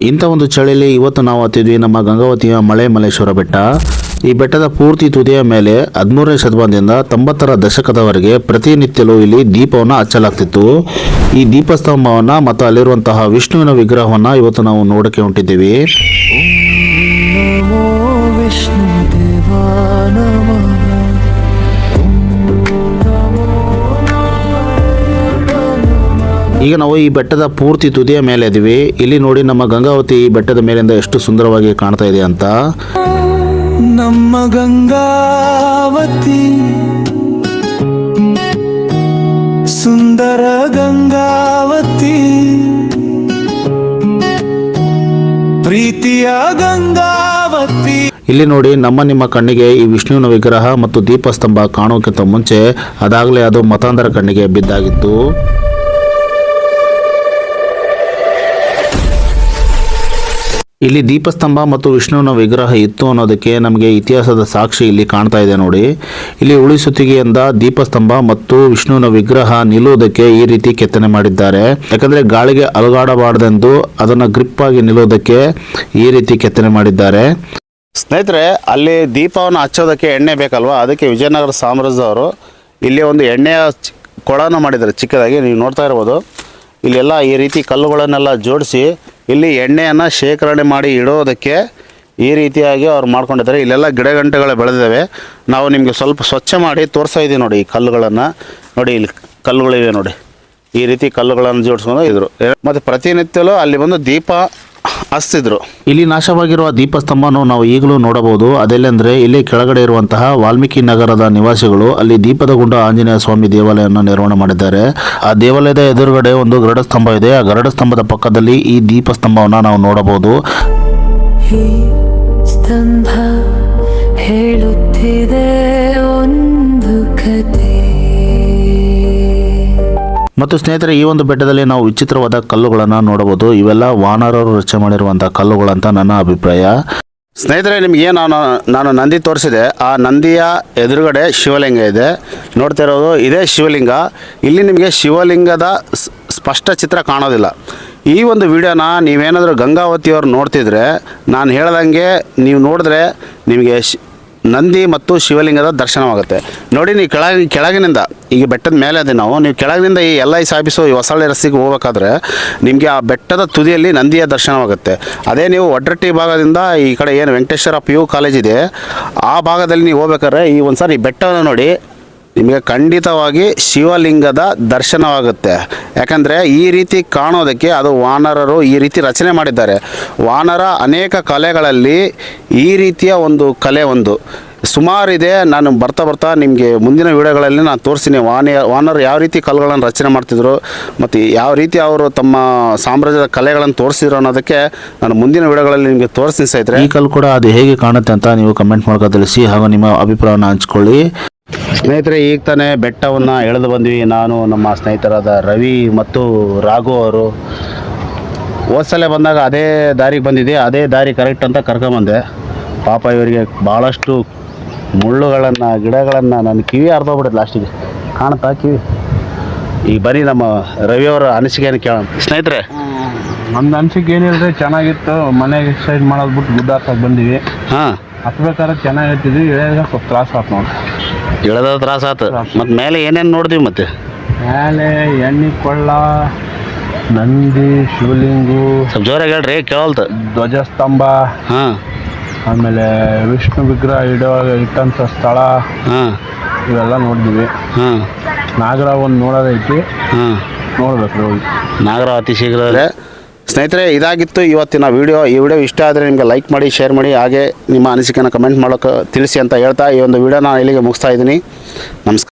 ಇಂಥ ಒಂದು ಚಳಿಯಲ್ಲಿ ಇವತ್ತು ನಾವು ಹತ್ತಿದ್ವಿ ನಮ್ಮ ಗಂಗಾವತಿಯ ಮಲೇಶ್ವರ ಬೆಟ್ಟ. ಈ ಬೆಟ್ಟದ ಪೂರ್ತಿ ತುದಿಯ ಮೇಲೆ 13ನೇ ಶತಮಾನದಿಂದ 90ರ ದಶಕದವರೆಗೆ ಪ್ರತಿನಿತ್ಯಲೂ ಇಲ್ಲಿ ದೀಪವನ್ನು ಹಚ್ಚಲಾಗ್ತಿತ್ತು. ಈ ದೀಪಸ್ತಂಭವನ್ನು ಮತ್ತು ಅಲ್ಲಿರುವಂತಹ ವಿಷ್ಣುವಿನ ವಿಗ್ರಹವನ್ನು ಇವತ್ತು ನಾವು ನೋಡಕ್ಕೆ ಹೊಂಟಿದ್ದೀವಿ. ಈಗ ನಾವು ಈ ಬೆಟ್ಟದ ಪೂರ್ತಿ ತುದಿಯ ಮೇಲೆ ಇದ್ದೀವಿ. ಇಲ್ಲಿ ನೋಡಿ ನಮ್ಮ ಗಂಗಾವತಿ ಈ ಬೆಟ್ಟದ ಮೇಲಿಂದ ಎಷ್ಟು ಸುಂದರವಾಗಿ ಕಾಣ್ತಾ ಇದೆ ಅಂತ. ನಮ್ಮ ಗಂಗಾವತಿ ಸುಂದರ ಗಂಗಾವತಿ ಪ್ರೀತಿಯ ಗಂಗಾವತಿ. ಇಲ್ಲಿ ನೋಡಿ ನಿಮ್ಮ ಕಣ್ಣಿಗೆ ಈ ವಿಷ್ಣುವಿನ ವಿಗ್ರಹ ಮತ್ತು ದೀಪಸ್ತಂಭ ಕಾಣೋಕ್ಕಿಂತ ಮುಂಚೆ ಅದಾಗಲೇ ಅದು ಮತಾಂಧರ ಕಣ್ಣಿಗೆ ಬಿದ್ದಾಗಿತ್ತು. ಇಲ್ಲಿ ದೀಪಸ್ತಂಭ ಮತ್ತು ವಿಷ್ಣುವಿನ ವಿಗ್ರಹ ಇತ್ತು ಅನ್ನೋದಕ್ಕೆ ನಮಗೆ ಇತಿಹಾಸದ ಸಾಕ್ಷಿ ಇಲ್ಲಿ ಕಾಣ್ತಾ ಇದೆ ನೋಡಿ. ಇಲ್ಲಿ ಉಳಿಸುತ್ತಿಗೆಯಿಂದ ದೀಪಸ್ತಂಭ ಮತ್ತು ವಿಷ್ಣುವಿನ ವಿಗ್ರಹ ನಿಲ್ಲುವುದಕ್ಕೆ ಈ ರೀತಿ ಕೆತ್ತನೆ ಮಾಡಿದ್ದಾರೆ. ಯಾಕಂದ್ರೆ ಗಾಳಿಗೆ ಅಲುಗಾಡಬಾರದೆಂದು ಅದನ್ನು ಗ್ರಿಪ್ ಆಗಿ ನಿಲ್ಲುವುದಕ್ಕೆ ಈ ರೀತಿ ಕೆತ್ತನೆ ಮಾಡಿದ್ದಾರೆ. ಸ್ನೇಹಿತರೆ, ಅಲ್ಲಿ ದೀಪವನ್ನು ಹಚ್ಚೋದಕ್ಕೆ ಎಣ್ಣೆ ಬೇಕಲ್ವಾ, ಅದಕ್ಕೆ ವಿಜಯನಗರ ಸಾಮ್ರಾಜ್ಯದವರು ಇಲ್ಲಿ ಒಂದು ಎಣ್ಣೆಯ ಕೊಳನ ಮಾಡಿದ್ದಾರೆ ಚಿಕ್ಕದಾಗಿ. ನೀವು ನೋಡ್ತಾ ಇರ್ಬೋದು. ಇಲ್ಲೆಲ್ಲ ಈ ರೀತಿ ಕಲ್ಲುಗಳನ್ನೆಲ್ಲ ಜೋಡಿಸಿ ಇಲ್ಲಿ ಎಣ್ಣೆಯನ್ನು ಶೇಖರಣೆ ಮಾಡಿ ಇಡೋದಕ್ಕೆ ಈ ರೀತಿಯಾಗಿ ಅವ್ರು ಮಾಡ್ಕೊಂಡಿದ್ದಾರೆ. ಇಲ್ಲೆಲ್ಲ ಗಿಡಗಂಟೆಗಳು ಬೆಳೆದಿದ್ದಾವೆ. ನಾವು ನಿಮಗೆ ಸ್ವಲ್ಪ ಸ್ವಚ್ಛ ಮಾಡಿ ತೋರಿಸ್ತಾ ಇದ್ದೀವಿ ನೋಡಿ. ಈ ಕಲ್ಲುಗಳನ್ನು ನೋಡಿ, ಇಲ್ಲಿ ಕಲ್ಲುಗಳಿವೆ ನೋಡಿ. ಈ ರೀತಿ ಕಲ್ಲುಗಳನ್ನು ಜೋಡಿಸ್ಕೊಂಡು ಇದ್ರು. ಮತ್ತು ಪ್ರತಿನಿತ್ಯಲೂ ಅಲ್ಲಿ ಬಂದು ದೀಪ ಹಚ್ತಿದ್ರು. ಇಲ್ಲಿ ನಾಶವಾಗಿರುವ ದೀಪಸ್ತಂಭವನ್ನು ನಾವು ಈಗಲೂ ನೋಡಬಹುದು. ಅದೆಲ್ಲಂದ್ರೆ ಇಲ್ಲಿ ಕೆಳಗಡೆ ಇರುವಂತಹ ವಾಲ್ಮೀಕಿ ನಗರದ ನಿವಾಸಿಗಳು ಅಲ್ಲಿ ದೀಪದ ಗುಂಡ ಆಂಜನೇಯ ಸ್ವಾಮಿ ದೇವಾಲಯವನ್ನು ನಿರ್ಮಾಣ ಮಾಡಿದ್ದಾರೆ. ಆ ದೇವಾಲಯದ ಎದುರುಗಡೆ ಒಂದು ಗರುಡ ಸ್ತಂಭ ಇದೆ. ಆ ಗರುಡ ಸ್ತಂಭದ ಪಕ್ಕದಲ್ಲಿ ಈ ದೀಪಸ್ತಂಭವನ್ನು ನಾವು ನೋಡಬಹುದು. ಸ್ತಂಭ ಹೇಳುತ್ತಿದೆ ಒಂದು ಕಥೆ. ಮತ್ತು ಸ್ನೇಹಿತರೆ, ಈ ಒಂದು ಬೆಟ್ಟದಲ್ಲಿ ನಾವು ವಿಚಿತ್ರವಾದ ಕಲ್ಲುಗಳನ್ನು ನೋಡಬಹುದು. ಇವೆಲ್ಲ ವಾನರರು ರಚನೆ ಮಾಡಿರುವಂತಹ ಕಲ್ಲುಗಳಂತ ನನ್ನ ಅಭಿಪ್ರಾಯ. ಸ್ನೇಹಿತರೆ, ನಿಮಗೆ ನಾನು ನಂದಿ ತೋರಿಸಿದೆ. ಆ ನಂದಿಯ ಎದುರುಗಡೆ ಶಿವಲಿಂಗ ಇದೆ. ನೋಡ್ತಾ ಇರೋದು ಇದೇ ಶಿವಲಿಂಗ. ಇಲ್ಲಿ ನಿಮಗೆ ಶಿವಲಿಂಗದ ಸ್ಪಷ್ಟ ಚಿತ್ರ ಕಾಣೋದಿಲ್ಲ. ಈ ಒಂದು ವಿಡಿಯೋನ ನೀವೇನಾದರೂ ಗಂಗಾವತಿಯವರು ನೋಡ್ತಿದ್ರೆ, ನಾನು ಹೇಳ್ದಂಗೆ ನೀವು ನೋಡಿದ್ರೆ ನಿಮಗೆ ನಂದಿ ಮತ್ತು ಶಿವಲಿಂಗದ ದರ್ಶನವಾಗುತ್ತೆ ನೋಡಿ. ನೀವು ಕೆಳಗಿನಿಂದ ಈಗ ಬೆಟ್ಟದ ಮೇಲೆ ಅದೇ ನೀವು ಕೆಳಗಿನಿಂದ ಈ LIC ಆಫೀಸು ಈ ಹೊಸಳ್ಳಿ ರಸ್ತೆಗೆ ಹೋಗಬೇಕಾದ್ರೆ ನಿಮಗೆ ಆ ಬೆಟ್ಟದ ತುದಿಯಲ್ಲಿ ನಂದಿಯ ದರ್ಶನವಾಗುತ್ತೆ. ಅದೇ ನೀವು ಒಡ್ರಟ್ಟಿ ಭಾಗದಿಂದ ಈ ಕಡೆ ಏನು ವೆಂಕಟೇಶ್ವರ PU ಕಾಲೇಜ್ ಇದೆ ಆ ಭಾಗದಲ್ಲಿ ನೀವು ಹೋಗ್ಬೇಕಾದ್ರೆ ಈ ಒಂದು ಸಾರಿ ಬೆಟ್ಟವನ್ನು ನೋಡಿ, ನಿಮಗೆ ಖಂಡಿತವಾಗಿ ಶಿವಲಿಂಗದ ದರ್ಶನವಾಗುತ್ತೆ. ಯಾಕಂದರೆ ಈ ರೀತಿ ಕಾಣೋದಕ್ಕೆ ಅದು ವಾನರರು ಈ ರೀತಿ ರಚನೆ ಮಾಡಿದ್ದಾರೆ. ವಾನರ ಅನೇಕ ಕಲೆಗಳಲ್ಲಿ ಈ ರೀತಿಯ ಒಂದು ಕಲೆ ಒಂದು ಸುಮಾರಿದೆ. ನಾನು ಬರ್ತಾ ನಿಮಗೆ ಮುಂದಿನ ವಿಡಿಯೋಗಳಲ್ಲಿ ನಾನು ತೋರಿಸ್ತೀನಿ ವಾನರು ಯಾವ ರೀತಿ ಕಲ್ಲುಗಳನ್ನು ರಚನೆ ಮಾಡ್ತಿದ್ರು ಮತ್ತು ಯಾವ ರೀತಿ ಅವರು ತಮ್ಮ ಸಾಮ್ರಾಜ್ಯದ ಕಲೆಗಳನ್ನು ತೋರಿಸಿದ್ರು ಅನ್ನೋದಕ್ಕೆ ನಾನು ಮುಂದಿನ ವಿಡಿಯೋಗಳಲ್ಲಿ ನಿಮಗೆ ತೋರಿಸ್ತೀನಿ ಸ್ನೇಹಿತರೆ. ಈ ಕಲ್ಲು ಕೂಡ ಅದು ಹೇಗೆ ಕಾಣುತ್ತೆ ಅಂತ ನೀವು ಕಮೆಂಟ್ ಮಾಡ್ಕೊ ತಿಳಿಸಿ, ಹಾಗೂ ನಿಮ್ಮ ಅಭಿಪ್ರಾಯವನ್ನು ಹಂಚ್ಕೊಳ್ಳಿ. ಸ್ನೇಹಿತರೆ, ಈಗ ತಾನೇ ಬೆಟ್ಟವನ್ನು ಎಳೆದು ಬಂದ್ವಿ. ನಾನು ನಮ್ಮ ಸ್ನೇಹಿತರಾದ ರವಿ ಮತ್ತು ರಾಘು ಅವರು ಹೋದ್ಸಲ ಬಂದಾಗ ಅದೇ ದಾರಿಗೆ ಬಂದಿದ್ದೆ. ಅದೇ ದಾರಿ ಕರೆಕ್ಟ್ ಅಂತ ಕರ್ಕೊಂಬಂದೆ. ಪಾಪ ಇವರಿಗೆ ಭಾಳಷ್ಟು ಮುಳ್ಳುಗಳನ್ನು ಗಿಡಗಳನ್ನು ನನ್ನ ಕಿವಿ ಅರ್ಧೋಗ್ಬಿಡುತ್ತೆ ಲಾಸ್ಟಿಗೆ. ಕಾಣುತ್ತಾ ಕಿವಿ? ಈಗ ಬರೀ ನಮ್ಮ ರವಿಯವರ ಅನಿಸಿಕೆಯನ್ನು ಕೇಳೋಣ. ಸ್ನೇಹಿತರೆ, ನಮ್ದು ಅನಿಸಿಕೆ ಏನಿಲ್ಲದೆ ಚೆನ್ನಾಗಿತ್ತು. ಮನೆಗೆ ಎಕ್ಸರ್ಸೈಸ್ ಮಾಡೋದು ಬಿಟ್ಟು ಗುಡ್ಡ ಹತ್ತಕ್ಕೆ ಬಂದೀವಿ. ಹಾಂ, ಹತ್ಬೇಕಾದ್ರೆ ಚೆನ್ನಾಗಿರ್ತಿದ್ವಿ. ಇಳಿಯೋದಾಗ ಸ್ವಲ್ಪ ತ್ರಾಸ ಆಯ್ತು ನೋಡಿ. ಇಳದ ತ್ರಾಸ ಆಯ್ತು. ಮತ್ತು ಮೇಲೆ ಏನೇನು ನೋಡಿದ್ವಿ? ಮತ್ತೆ ಮೇಲೆ ಎಣ್ಣೆ ಕೊಳ್ಳ, ನಂದಿ, ಶಿವಲಿಂಗು, ಸ್ವಲ್ಪ ಜೋರಾಗಿ ಹೇಳ್ರಿ, ಕೇಳಲ್ತು. ಧ್ವಜಸ್ತಂಭ, ಹಾಂ, ಆಮೇಲೆ ವಿಷ್ಣು ವಿಗ್ರಹ ಇಟ್ಟಂಥ ಸ್ಥಳ, ಹಾಂ, ಇವೆಲ್ಲ ನೋಡಿದ್ವಿ. ಹಾಂ, ನಾಗರ ಒಂದು ನೋಡೋದೈತಿ. ಹಾಂ, ನೋಡ್ಬೇಕು ಹೋಗಿ. ನಾಗರ ಅತಿ ಶೀಘ್ರ. ಸ್ನೇಹಿತರೆ, ಇದಾಗಿತ್ತು ಇವತ್ತಿನ ವಿಡಿಯೋ. ಈ ವಿಡಿಯೋ ಇಷ್ಟ ಆದರೆ ನಿಮಗೆ ಲೈಕ್ ಮಾಡಿ, ಶೇರ್ ಮಾಡಿ, ಹಾಗೆ ನಿಮ್ಮ ಅನಿಸಿಕೆಯನ್ನು ಕಮೆಂಟ್ ಮಾಡೋಕ್ಕೆ ತಿಳಿಸಿ ಅಂತ ಹೇಳ್ತಾ ಈ ಒಂದು ವಿಡಿಯೋನ ಇಲ್ಲಿಗೆ ಮುಗಿಸ್ತಾ ಇದ್ದೀನಿ. ನಮಸ್ಕಾರ.